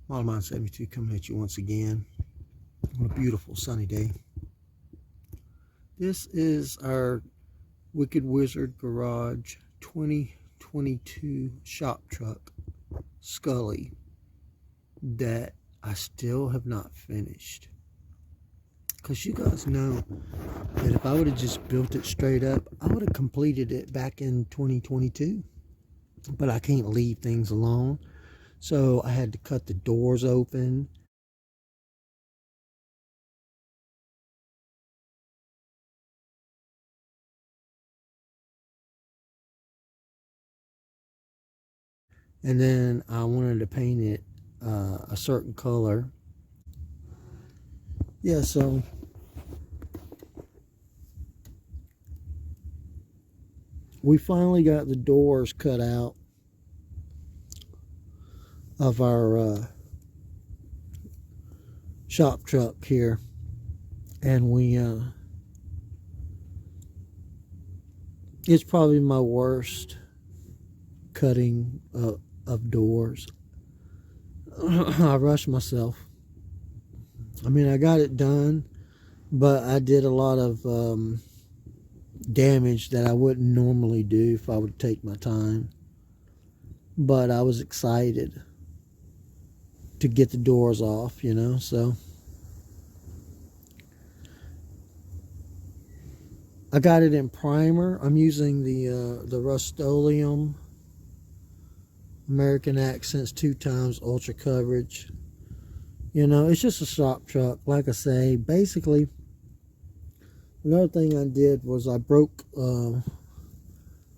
MODELMIND72 coming at you once again on a beautiful sunny day. This is our Wicked Wizard Garage 2022 shop truck Scully that I still have not finished. Because you guys know that if I would have just built it straight up, I would have completed it back in 2022. But I can't leave things alone. So I had to cut the doors open. And then I wanted to paint it a certain color. Yeah, so we finally got the doors cut out of our shop truck here. And it's probably my worst cutting of doors. I rushed myself. I mean, I got it done, but I did a lot of damage that I wouldn't normally do if I would take my time. But I was excited to get the doors off, you know, so I got it in primer. I'm using the Rust-Oleum American Accents 2x Ultra Coverage. You know, it's just a shop truck. Like I say, basically, another thing I did was I broke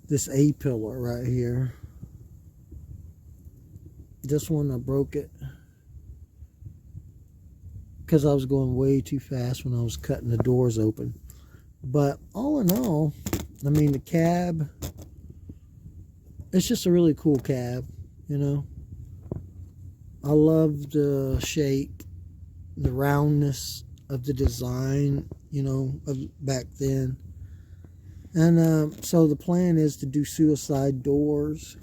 this A-pillar right here. This one, I broke it because I was going way too fast when I was cutting the doors open. But all in all, I mean, the cab, it's just a really cool cab, you know. I love the shape, the roundness of the design, you know, of back then. And so the plan is to do suicide doors,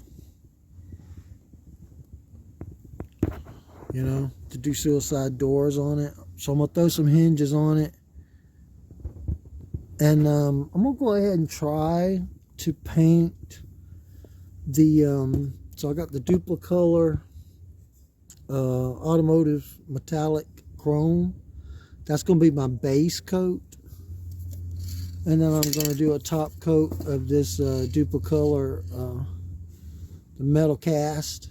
you know, to do suicide doors on it. So I'm going to throw some hinges on it. And I'm going to go ahead and try to paint the, so I got the Duplicolor automotive metallic chrome. That's going to be my base coat. And then I'm going to do a top coat of this Duplicolor, the metal cast.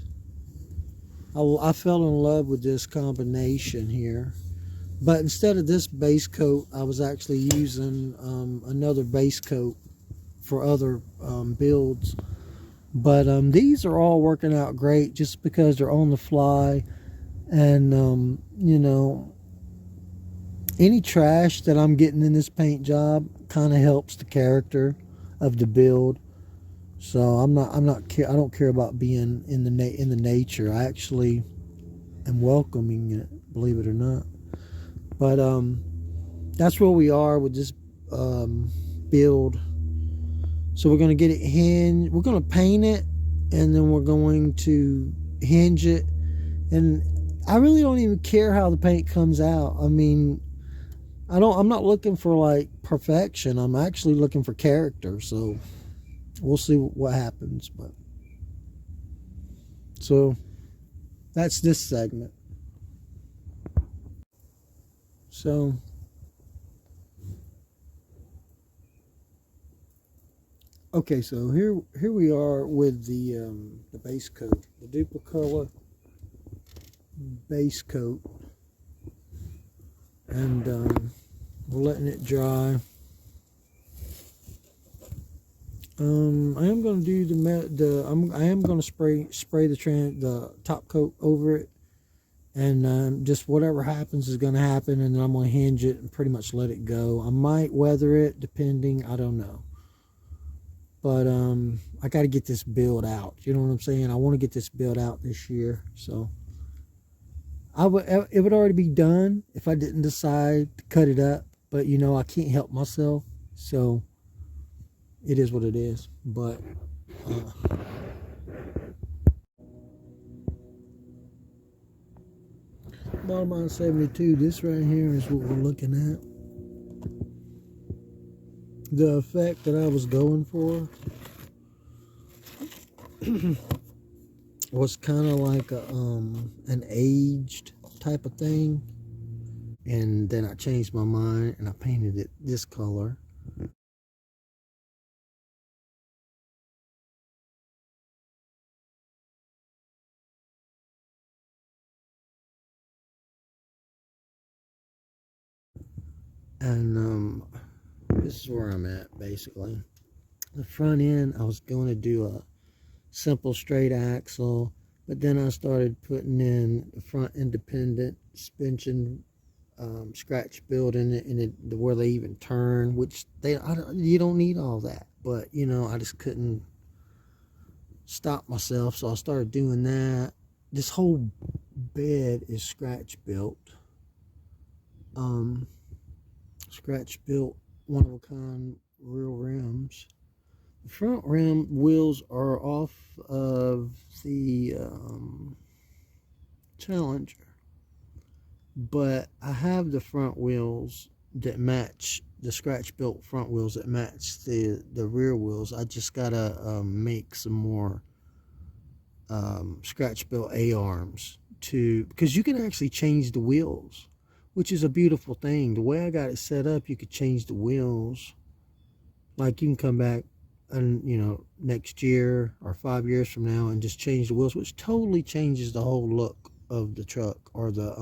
I fell in love with this combination here. But instead of this base coat, I was actually using another base coat for other builds. But these are all working out great just because they're on the fly. And, you know, any trash that I'm getting in this paint job kind of helps the character of the build. So I don't care about being in the nature. I actually am welcoming it, believe it or not. But that's where we are with this build. So we're going to get it hinged. We're going to paint it, and then we're going to hinge it. And I really don't even care how the paint comes out. I mean, I'm not looking for like perfection. I'm actually looking for character. So we'll see what happens. But so that's this segment. So okay, so here we are with the base coat, the Duplicolor base coat, and we're letting it dry. I am going to do I am going to spray the top coat over it. And just whatever happens is going to happen, and then I'm going to hinge it and pretty much let it go. I might weather it, depending. I don't know. But I got to get this build out. You know what I'm saying? I want to get this build out this year. So it would already be done if I didn't decide to cut it up. But, you know, I can't help myself. So it is what it is. But MODELMIND72, this right here is what we're looking at. The effect that I was going for was kind of like an aged type of thing. And then I changed my mind and I painted it this color. And this is where I'm at, basically. The front end, I was going to do a simple straight axle, but then I started putting in the front independent suspension scratch build in it, where they even turn, which you don't need all that, but you know, I just couldn't stop myself, so I started doing that. This whole bed is scratch built. Scratch built one of a kind real rims. The front rim wheels are off of the Challenger, but I have the front wheels that match the scratch built front wheels that match the rear wheels. I just gotta make some more scratch built A-arms because you can actually change the wheels, which is a beautiful thing. The way I got it set up, you could change the wheels. Like you can come back and, you know, next year or 5 years from now and just change the wheels, which totally changes the whole look of the truck or the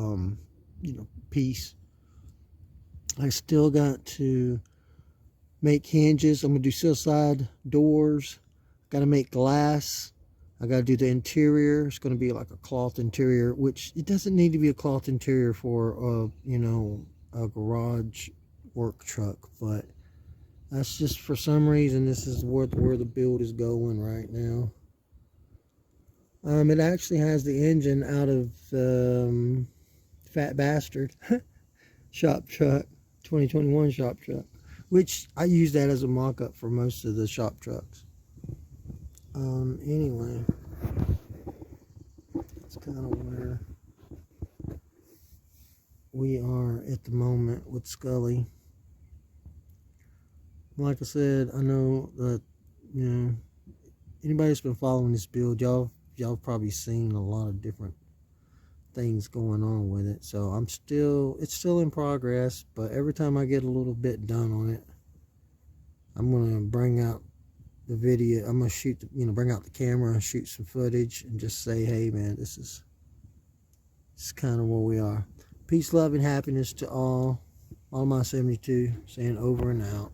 you know, piece. I still got to make hinges. I'm gonna do steel side doors. Gotta make glass. I gotta do the interior. It's gonna be like a cloth interior, which it doesn't need to be a cloth interior for you know, a garage work truck, but that's just, for some reason, this is where the build is going right now. It actually has the engine out of Fat Bastard shop truck, 2021 shop truck, which I use that as a mock-up for most of the shop trucks. Anyway, that's kind of where we are at the moment with Scully. Like I said, I know that, you know, anybody that's been following this build, y'all probably seen a lot of different things going on with it. So it's still in progress, but every time I get a little bit done on it, I'm gonna bring out the video. I'm gonna shoot, bring out the camera and shoot some footage and just say, hey man, this is kind of where we are. Peace, love, and happiness to all. MODELMIND72 saying over and out.